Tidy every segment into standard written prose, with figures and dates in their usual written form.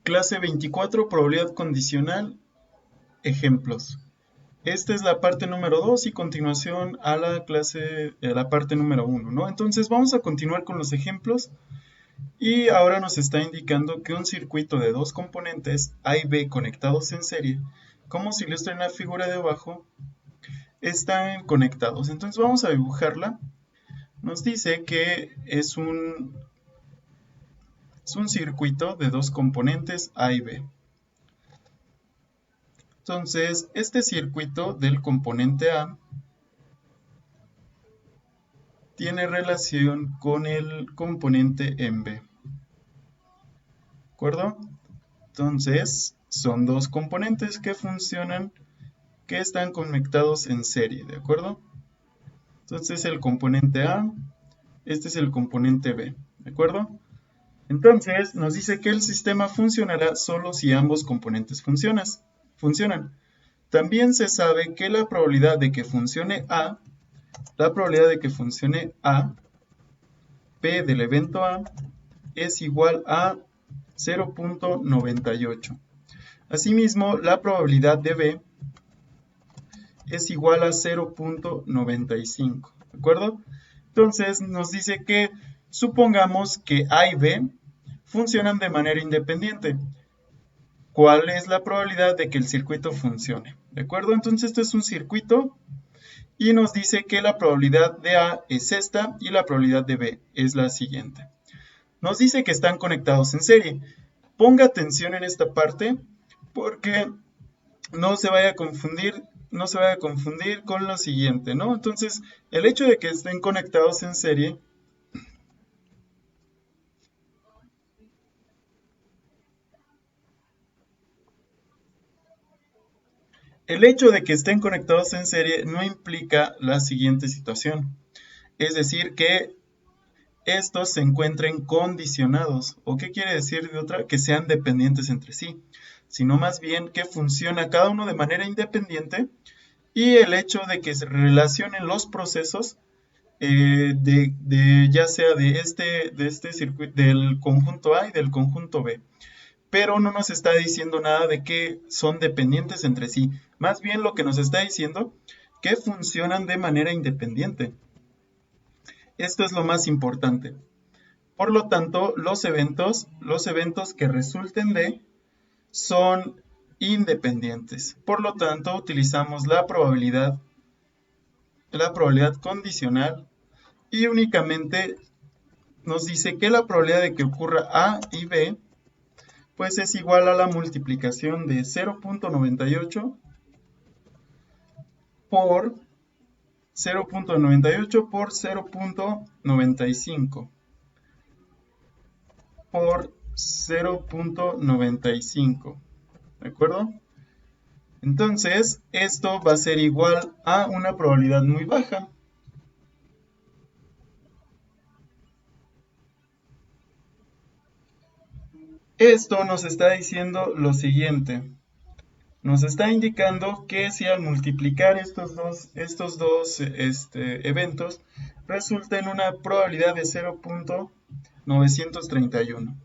Clase 24, probabilidad condicional, ejemplos. Esta es la parte número 2 y continuación a la parte número 1, ¿no? Entonces vamos a continuar con los ejemplos y ahora nos está indicando que un circuito de dos componentes A y B conectados en serie, como se ilustra en la figura de abajo, están conectados. Entonces vamos a dibujarla. Nos dice que es un circuito de dos componentes A y B. Entonces, este circuito del componente A tiene relación con el componente en B. ¿De acuerdo? Entonces, son dos componentes que funcionan, que están conectados en serie, ¿de acuerdo? Entonces, el componente A, este es el componente B, ¿de acuerdo? Entonces, nos dice que el sistema funcionará solo si ambos componentes funcionan. También se sabe que la probabilidad de que funcione A, P del evento A, es igual a 0.98. Asimismo, la probabilidad de B es igual a 0.95, ¿de acuerdo? Entonces, nos dice que supongamos que A y B funcionan de manera independiente. ¿Cuál es la probabilidad de que el circuito funcione? ¿De acuerdo? Entonces, este es un circuito y nos dice que la probabilidad de A es esta y la probabilidad de B es la siguiente. Nos dice que están conectados en serie. Ponga atención en esta parte porque no se vaya a confundir con lo siguiente, ¿no? Entonces, el hecho de que estén conectados en serie no implica la siguiente situación. Es decir, que estos se encuentren condicionados. ¿O qué quiere decir de otra? Que sean dependientes entre sí. Sino más bien que funciona cada uno de manera independiente y el hecho de que se relacionen los procesos ya sea de este circuito, del conjunto A y del conjunto B. Pero no nos está diciendo nada de que son dependientes entre sí. Más bien lo que nos está diciendo que funcionan de manera independiente. Esto es lo más importante. Por lo tanto, los eventos que resulten de son independientes. Por lo tanto, utilizamos la probabilidad condicional y únicamente nos dice que la probabilidad de que ocurra A y B pues es igual a la multiplicación de 0.98 por 0.98 por 0.95 por 0.95, ¿de acuerdo? Entonces, esto va a ser igual a una probabilidad muy baja. Esto nos está diciendo lo siguiente. Nos está indicando que si al multiplicar estos dos eventos resulta en una probabilidad de 0.931.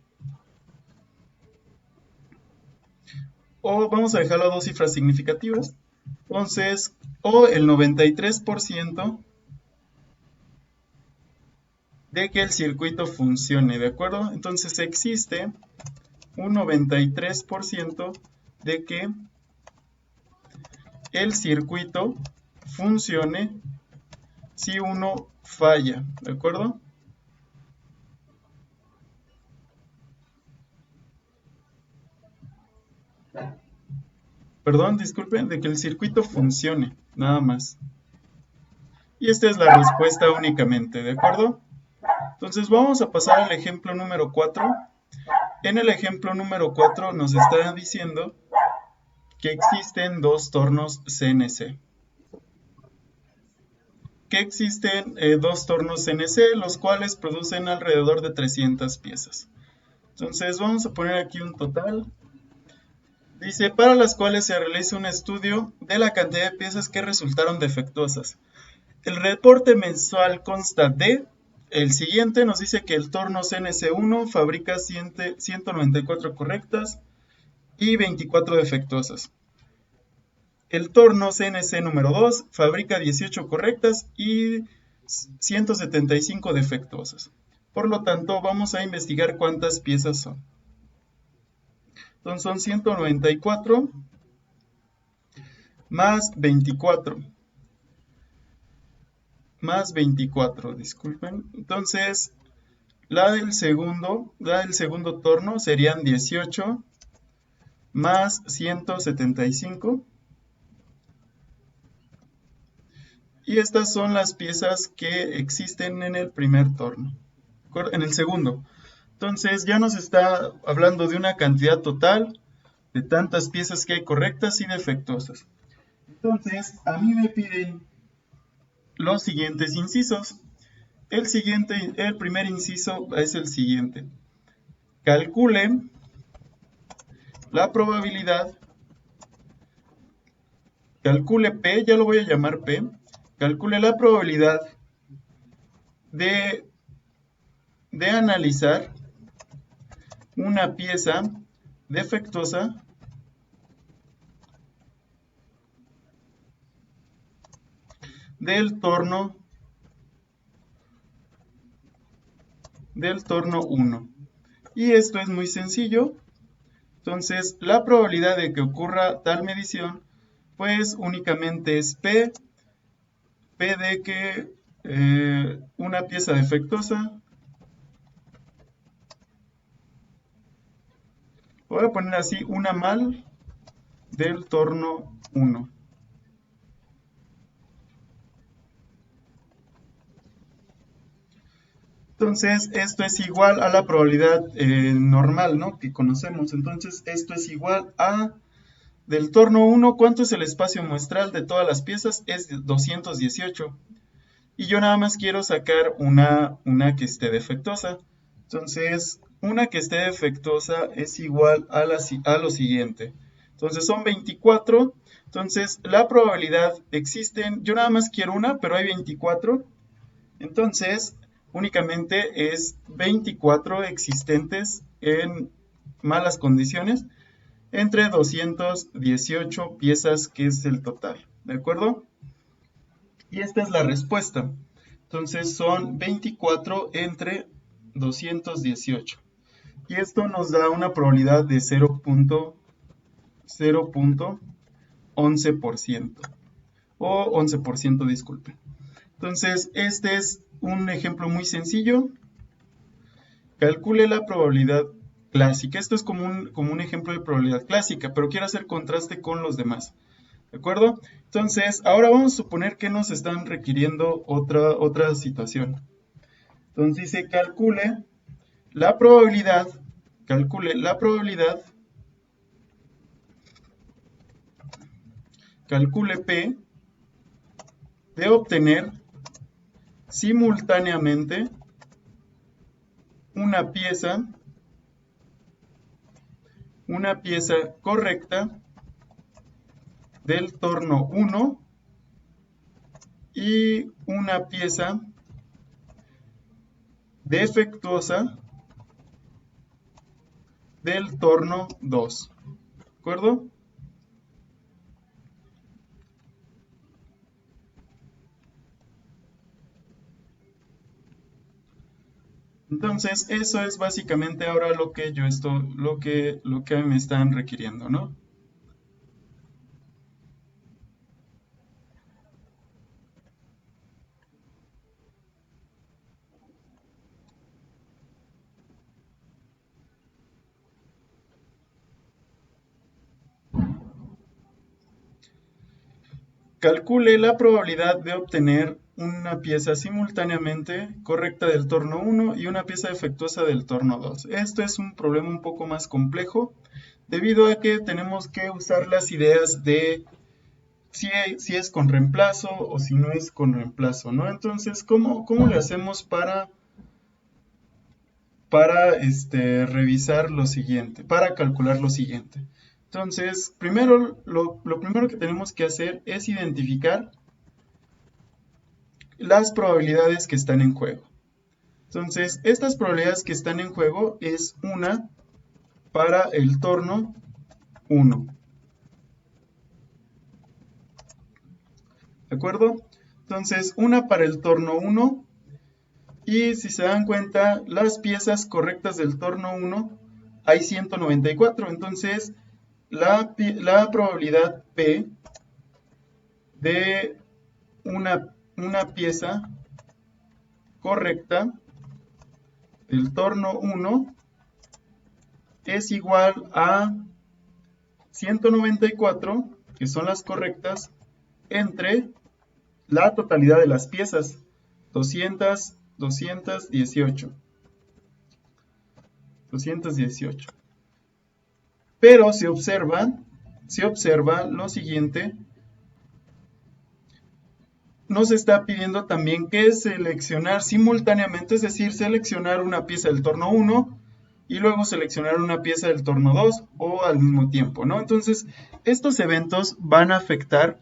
O vamos a dejarlo a dos cifras significativas. Entonces, o el 93% de que el circuito funcione, ¿de acuerdo? Entonces existe un 93% de que el circuito funcione si uno falla, ¿de acuerdo? Perdón, disculpen, de que el circuito funcione, nada más. Y esta es la respuesta únicamente, ¿de acuerdo? Entonces vamos a pasar al ejemplo número 4. En el ejemplo número 4 nos está diciendo que existen dos tornos CNC. Que existen dos tornos CNC, los cuales producen alrededor de 300 piezas. Entonces vamos a poner aquí un total. Dice, para las cuales se realiza un estudio de la cantidad de piezas que resultaron defectuosas. El reporte mensual consta de, el siguiente nos dice que el torno CNC1 fabrica 194 correctas, y 24 defectuosas. El torno CNC número 2 fabrica 18 correctas y 175 defectuosas. Por lo tanto, vamos a investigar cuántas piezas son. Entonces son 194 más 24. Más 24, disculpen. Entonces, la del segundo torno serían 18 más 175. Y estas son las piezas que existen en el primer torno, en el segundo. Entonces ya nos está hablando de una cantidad total de tantas piezas que hay correctas y defectuosas. Entonces a mí me piden los siguientes incisos. El primer inciso es el siguiente. Calcule la probabilidad, calcule P, ya lo voy a llamar P. Calcule la probabilidad de analizar una pieza defectuosa del torno 1. Y esto es muy sencillo. Entonces, la probabilidad de que ocurra tal medición, pues únicamente es P de que una pieza defectuosa, voy a poner así, una mal del torno 1. Entonces, esto es igual a la probabilidad normal, ¿no?, que conocemos. Entonces, esto es igual a del torno 1, ¿cuánto es el espacio muestral de todas las piezas? Es 218. Y yo nada más quiero sacar una que esté defectuosa. Entonces, una que esté defectuosa es igual a lo siguiente. Entonces, son 24. Entonces, la probabilidad existen. Yo nada más quiero una, pero hay 24. Entonces, únicamente es 24 existentes en malas condiciones entre 218 piezas, que es el total, ¿de acuerdo? Y esta es la respuesta. Entonces son 24 entre 218. Y esto nos da una probabilidad de 0.11%. O 11%, disculpen. Entonces, este es un ejemplo muy sencillo. Calcule la probabilidad clásica. Esto es como un ejemplo de probabilidad clásica, pero quiero hacer contraste con los demás. ¿De acuerdo? Entonces, ahora vamos a suponer que nos están requiriendo otra situación. Entonces dice, calcule la probabilidad calcule P de obtener simultáneamente una pieza correcta del torno 1 y una pieza defectuosa del torno 2. ¿De acuerdo? Entonces, eso es básicamente ahora lo que me están requiriendo, ¿no? Calcule la probabilidad de obtener una pieza simultáneamente correcta del torno 1 y una pieza defectuosa del torno 2. Esto es un problema un poco más complejo, debido a que tenemos que usar las ideas de si es con reemplazo o si no es con reemplazo, ¿no? Entonces, ¿cómo le hacemos para revisar lo siguiente, para calcular lo siguiente? Entonces, lo primero que tenemos que hacer es identificar las probabilidades que están en juego. Entonces, estas probabilidades que están en juego es una para el torno 1. ¿De acuerdo? Entonces, una para el torno 1. Y si se dan cuenta, las piezas correctas del torno 1 hay 194. Entonces, la probabilidad P de una pieza correcta del torno 1 es igual a 194, que son las correctas, entre la totalidad de las piezas, 218. Pero se observa lo siguiente. Nos está pidiendo también que seleccionar simultáneamente, es decir, seleccionar una pieza del torno 1 y luego seleccionar una pieza del torno 2 o al mismo tiempo, ¿no? Entonces, estos eventos van a afectar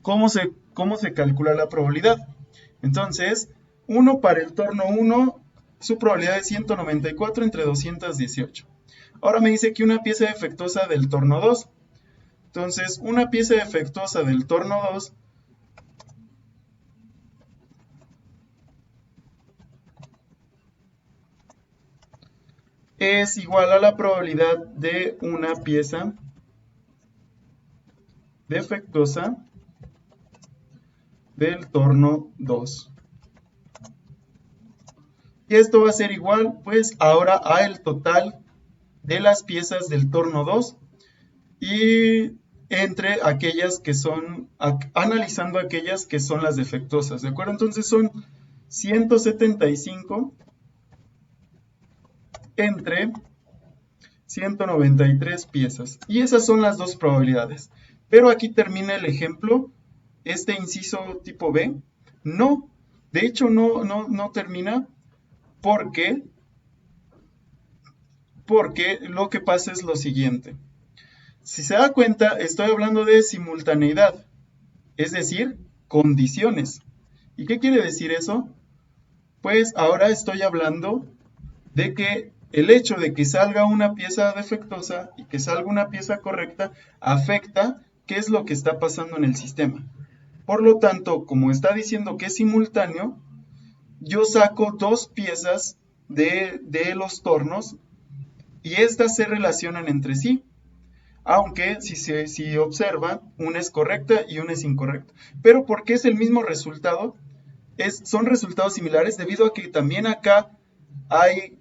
cómo se calcula la probabilidad. Entonces, 1 para el torno 1, su probabilidad es 194 entre 218. Ahora me dice que una pieza defectuosa del torno 2. Entonces, una pieza defectuosa del torno 2 es igual a la probabilidad de una pieza defectuosa del torno 2. Y esto va a ser igual, pues, ahora a el total de las piezas del torno 2 y entre aquellas que son, analizando aquellas que son las defectuosas, ¿de acuerdo? Entonces son 175 entre 193 piezas. Y esas son las dos probabilidades. Pero aquí termina el ejemplo, este inciso tipo B. No, de hecho no termina porque lo que pasa es lo siguiente. Si se da cuenta, estoy hablando de simultaneidad, es decir, condiciones. ¿Y qué quiere decir eso? Pues ahora estoy hablando de que el hecho de que salga una pieza defectuosa y que salga una pieza correcta afecta qué es lo que está pasando en el sistema. Por lo tanto, como está diciendo que es simultáneo, yo saco dos piezas de los tornos y estas se relacionan entre sí. Aunque si observan, una es correcta y una es incorrecta. Pero ¿por qué es el mismo resultado? Son resultados similares debido a que también acá hay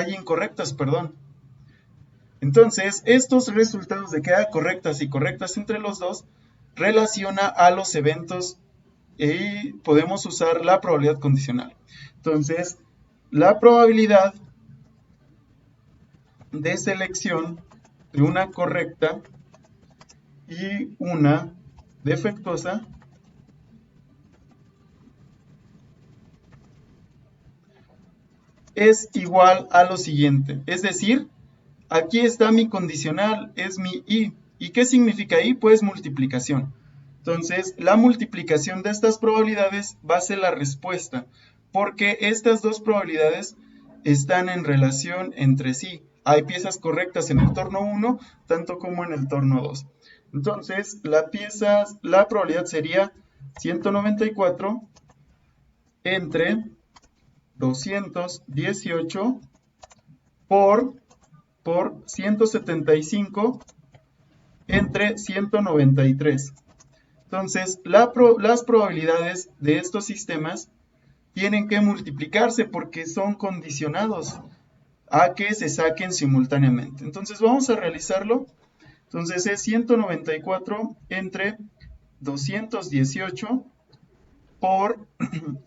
incorrectas, perdón. Entonces, estos resultados de que hay correctas y correctas entre los dos relaciona a los eventos y podemos usar la probabilidad condicional. Entonces, la probabilidad de selección de una correcta y una defectuosa es igual a lo siguiente, es decir, aquí está mi condicional, es mi i. ¿Y qué significa i? Pues multiplicación. Entonces, la multiplicación de estas probabilidades va a ser la respuesta, porque estas dos probabilidades están en relación entre sí. Hay piezas correctas en el torno 1, tanto como en el torno 2. Entonces, la probabilidad sería 194 entre 218 por 175 entre 193. Entonces, las probabilidades de estos sistemas tienen que multiplicarse porque son condicionados a que se saquen simultáneamente. Entonces, vamos a realizarlo. Entonces, es 194 entre 218 por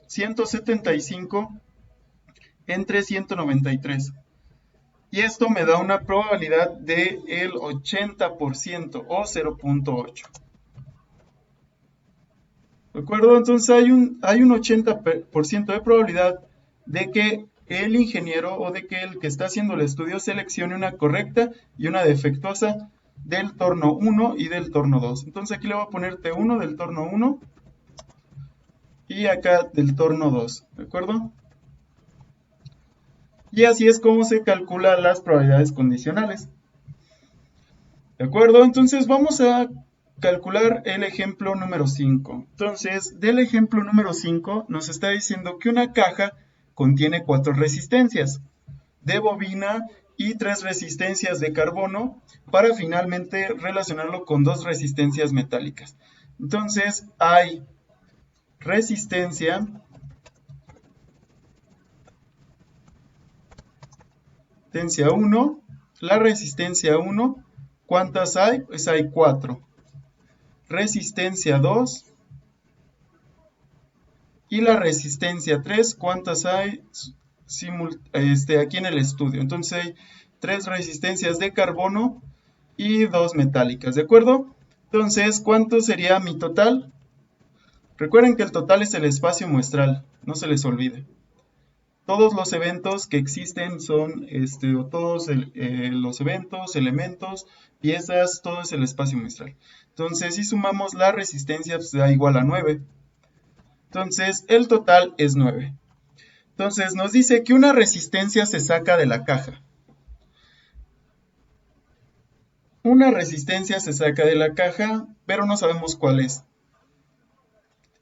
175 entre 193. Y esto me da una probabilidad del 80% o 0.8. ¿De acuerdo? Entonces hay un 80% de probabilidad de que el ingeniero o de que el que está haciendo el estudio seleccione una correcta y una defectuosa del torno 1 y del torno 2. Entonces aquí le voy a poner T1 del torno 1 y acá del torno 2. ¿De acuerdo? Y así es como se calculan las probabilidades condicionales. ¿De acuerdo? Entonces vamos a calcular el ejemplo número 5. Entonces, del ejemplo número 5 nos está diciendo que una caja contiene 4 resistencias de bobina y 3 resistencias de carbono para finalmente relacionarlo con 2 resistencias metálicas. Entonces, hay resistencia resistencia 1, la resistencia 1, ¿cuántas hay? Pues hay 4. Resistencia 2 y la resistencia 3, ¿cuántas hay aquí en el estudio? Entonces hay 3 resistencias de carbono y 2 metálicas, ¿de acuerdo? Entonces, ¿cuánto sería mi total? Recuerden que el total es el espacio muestral, no se les olvide. Todos los eventos que existen son, todos los eventos, elementos, piezas, todo es el espacio muestral. Entonces, si sumamos la resistencia, pues da igual a 9. Entonces, el total es 9. Entonces, nos dice que una resistencia se saca de la caja. Una resistencia se saca de la caja, pero no sabemos cuál es.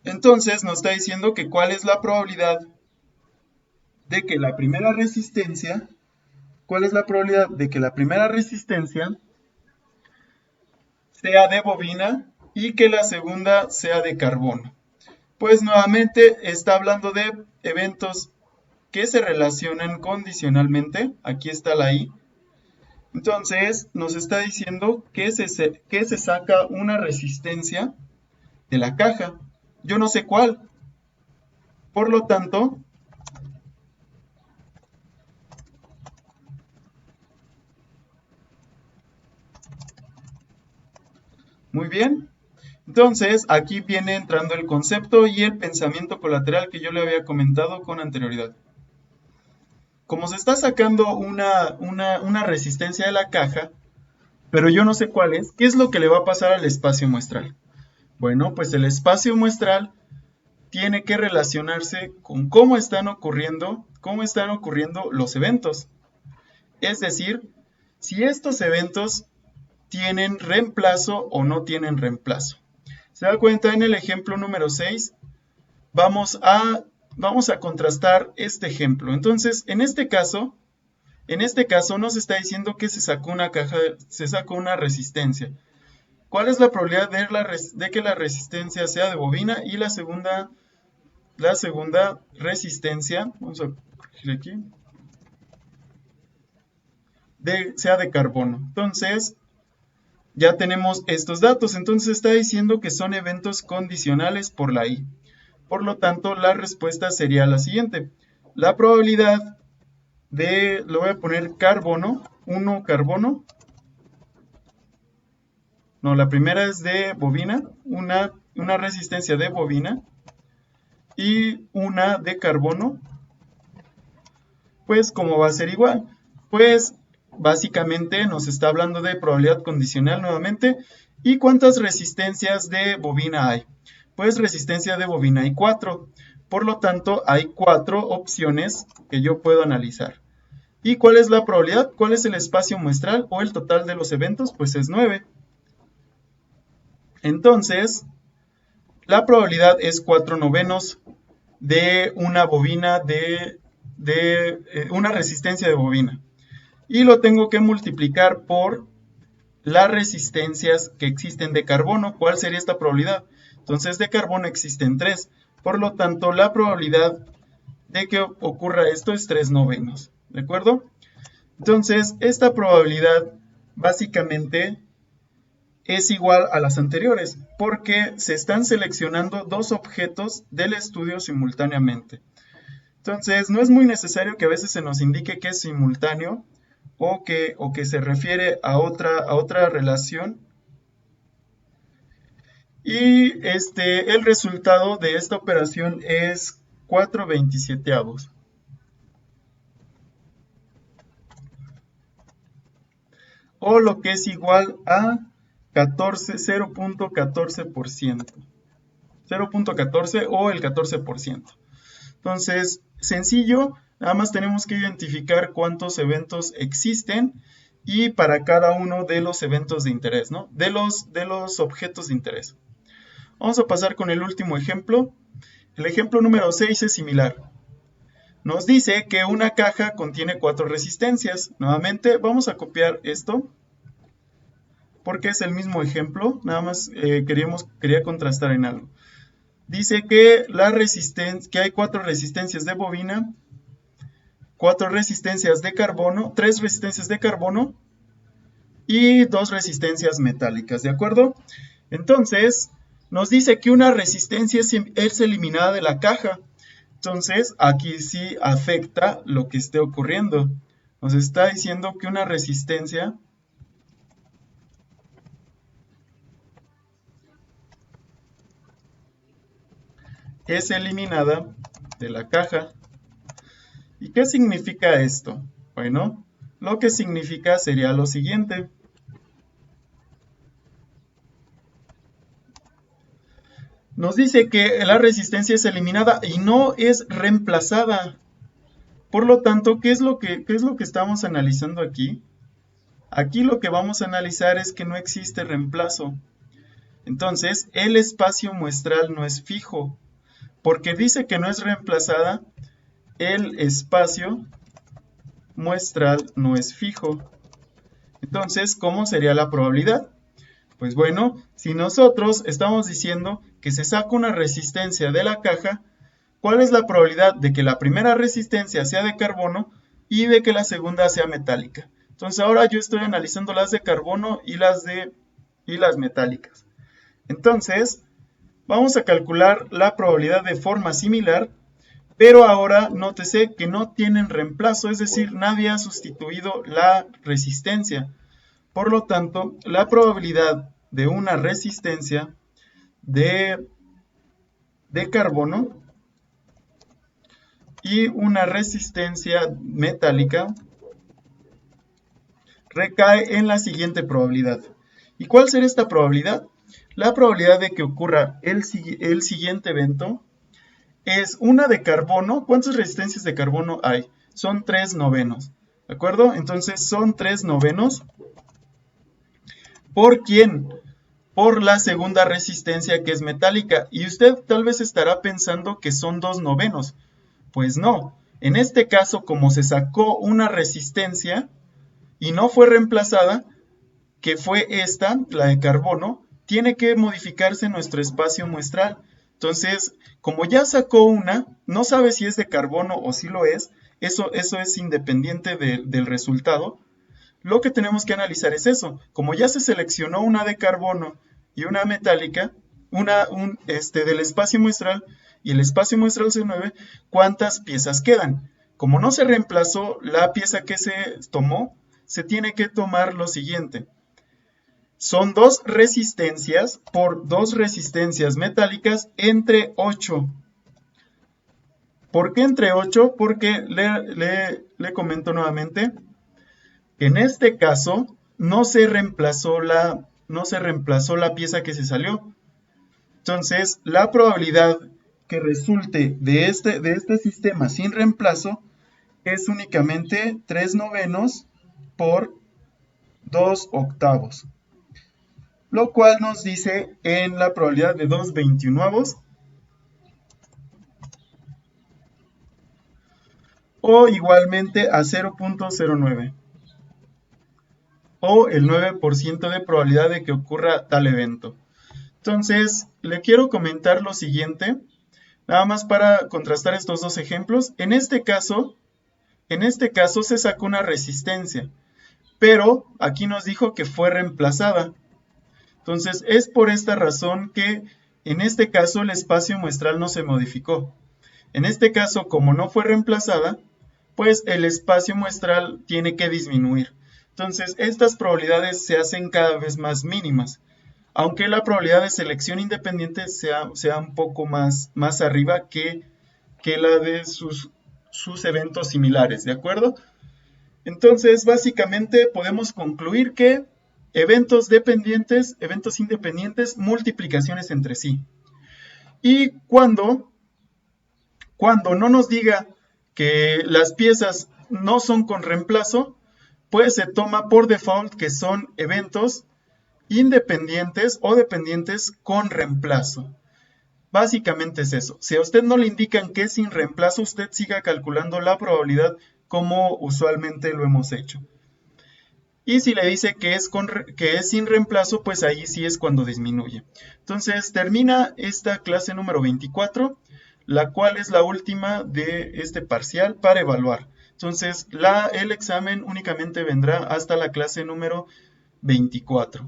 Entonces, nos está diciendo que cuál es la probabilidad de que la primera resistencia, ¿cuál es la probabilidad de que la primera resistencia sea de bobina y que la segunda sea de carbono? Pues nuevamente está hablando de eventos que se relacionan condicionalmente. Aquí está la I. Entonces nos está diciendo que se saca una resistencia de la caja. Yo no sé cuál. Por lo tanto, muy bien. Entonces, aquí viene entrando el concepto y el pensamiento colateral que yo le había comentado con anterioridad. Como se está sacando una resistencia de la caja, pero yo no sé cuál es, ¿qué es lo que le va a pasar al espacio muestral? Bueno, pues el espacio muestral tiene que relacionarse con cómo están ocurriendo los eventos. Es decir, si estos eventos tienen reemplazo o no tienen reemplazo. ¿Se da cuenta? En el ejemplo número 6 vamos a contrastar este ejemplo. Entonces, en este caso nos está diciendo que se sacó una resistencia. ¿Cuál es la probabilidad de que la resistencia sea de bobina y la segunda resistencia, vamos a corregir aquí, sea de carbono? Entonces, ya tenemos estos datos. Entonces está diciendo que son eventos condicionales por la I. Por lo tanto, la respuesta sería la siguiente. La probabilidad le voy a poner carbono, 1 carbono. No, la primera es de bobina, una resistencia de bobina y una de carbono. Pues, ¿cómo va a ser igual? Pues, básicamente nos está hablando de probabilidad condicional nuevamente. ¿Y cuántas resistencias de bobina hay? Pues resistencia de bobina hay 4. Por lo tanto, hay 4 opciones que yo puedo analizar. ¿Y cuál es la probabilidad? ¿Cuál es el espacio muestral o el total de los eventos? Pues es 9. Entonces, la probabilidad es 4/9 de una bobina una resistencia de bobina. Y lo tengo que multiplicar por las resistencias que existen de carbono. ¿Cuál sería esta probabilidad? Entonces, de carbono existen 3. Por lo tanto, la probabilidad de que ocurra esto es 3/9. ¿De acuerdo? Entonces, esta probabilidad básicamente es igual a las anteriores, porque se están seleccionando 2 objetos del estudio simultáneamente. Entonces, no es muy necesario que a veces se nos indique que es simultáneo o que se refiere a otra relación. Y el resultado de esta operación es 4/27. O lo que es igual a 0.14%. 0.14 o el 14%. Entonces, sencillo, nada más tenemos que identificar cuántos eventos existen y para cada uno de los eventos de interés, ¿no? De los objetos de interés. Vamos a pasar con el último ejemplo. El ejemplo número 6 es similar. Nos dice que una caja contiene 4 resistencias. Nuevamente vamos a copiar esto porque es el mismo ejemplo, nada más quería contrastar en algo. Dice que hay 4 resistencias de bobina, 4 resistencias de carbono, 3 resistencias de carbono y 2 resistencias metálicas, ¿de acuerdo? Entonces, nos dice que una resistencia es eliminada de la caja. Entonces, aquí sí afecta lo que esté ocurriendo. Nos está diciendo que una resistencia es eliminada de la caja. ¿Y qué significa esto? Bueno, lo que significa sería lo siguiente. Nos dice que la resistencia es eliminada y no es reemplazada. Por lo tanto, ¿qué es lo que estamos analizando aquí? Aquí lo que vamos a analizar es que no existe reemplazo. Entonces, el espacio muestral no es fijo. Porque dice que no es reemplazada, el espacio muestral no es fijo. Entonces, ¿cómo sería la probabilidad? Pues bueno, si nosotros estamos diciendo que se saca una resistencia de la caja, ¿cuál es la probabilidad de que la primera resistencia sea de carbono y de que la segunda sea metálica? Entonces ahora yo estoy analizando las de carbono y las metálicas. Entonces, vamos a calcular la probabilidad de forma similar, pero ahora nótese que no tienen reemplazo, es decir, nadie ha sustituido la resistencia. Por lo tanto, la probabilidad de una resistencia de carbono y una resistencia metálica recae en la siguiente probabilidad. ¿Y cuál será esta probabilidad? La probabilidad de que ocurra el siguiente evento es una de carbono. ¿Cuántas resistencias de carbono hay? Son 3 novenos. ¿De acuerdo? Entonces son 3 novenos. ¿Por quién? Por la segunda resistencia, que es metálica. Y usted tal vez estará pensando que son 2 novenos. Pues no. En este caso, como se sacó una resistencia y no fue reemplazada, que fue esta, la de carbono, tiene que modificarse nuestro espacio muestral. Entonces, como ya sacó una, no sabe si es de carbono o si lo es, eso es independiente del resultado. Lo que tenemos que analizar es eso. Como ya se seleccionó una de carbono y una metálica, del espacio muestral, y el espacio muestral se mueve, ¿cuántas piezas quedan? Como no se reemplazó la pieza que se tomó, se tiene que tomar lo siguiente. Son 2 resistencias por 2 resistencias metálicas entre 8. ¿Por qué entre 8? Porque le comento nuevamente. En este caso, no se reemplazó la pieza que se salió. Entonces, la probabilidad que resulte de este sistema sin reemplazo es únicamente 3 novenos por 2 octavos. Lo cual nos dice en la probabilidad de 2 veintiunavos o igualmente a 0.09 o el 9% de probabilidad de que ocurra tal evento. Entonces, le quiero comentar lo siguiente, nada más para contrastar estos dos ejemplos. En este caso se sacó una resistencia, pero aquí nos dijo que fue reemplazada. Entonces, es por esta razón que en este caso el espacio muestral no se modificó. En este caso, como no fue reemplazada, pues el espacio muestral tiene que disminuir. Entonces, estas probabilidades se hacen cada vez más mínimas, aunque la probabilidad de selección independiente sea un poco más arriba que la de sus eventos similares, ¿de acuerdo? Entonces, básicamente podemos concluir que eventos dependientes, eventos independientes, multiplicaciones entre sí. Y cuando no nos diga que las piezas no son con reemplazo, pues se toma por default que son eventos independientes o dependientes con reemplazo. Básicamente es eso. Si a usted no le indican que es sin reemplazo, usted siga calculando la probabilidad como usualmente lo hemos hecho. Y si le dice que es sin reemplazo, pues ahí sí es cuando disminuye. Entonces termina esta clase número 24, la cual es la última de este parcial para evaluar. Entonces el examen únicamente vendrá hasta la clase número 24.